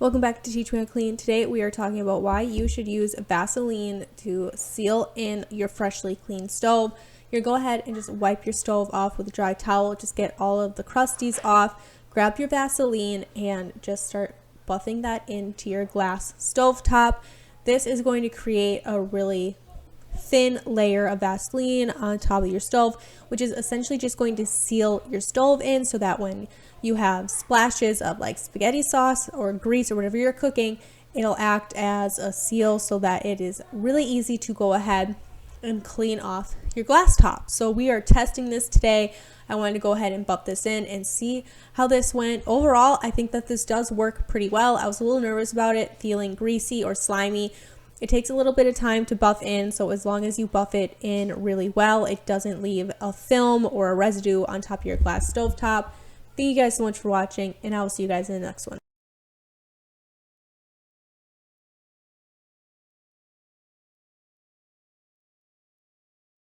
Welcome back to Teach Me How to Clean. Today we are talking about why you should use Vaseline to seal in your freshly cleaned stove. You're going to go ahead and just wipe your stove off with a dry towel. Just get all of the crusties off. Grab your Vaseline and just start buffing that into your glass stovetop. This is going to create a really thin layer of Vaseline on top of your stove, which is essentially just going to seal your stove in so that when you have splashes of like spaghetti sauce or grease or whatever you're cooking, it'll act as a seal so that it is really easy to go ahead and clean off your glass top. So we are testing this today. I wanted to go ahead and buff this in and see how this went. Overall, I think that this does work pretty well. I was a little nervous about it feeling greasy or slimy. It takes a little bit of time to buff in, so as long as you buff it in really well, it doesn't leave a film or a residue on top of your glass stovetop. Thank you guys so much for watching, and I will see you guys in the next one.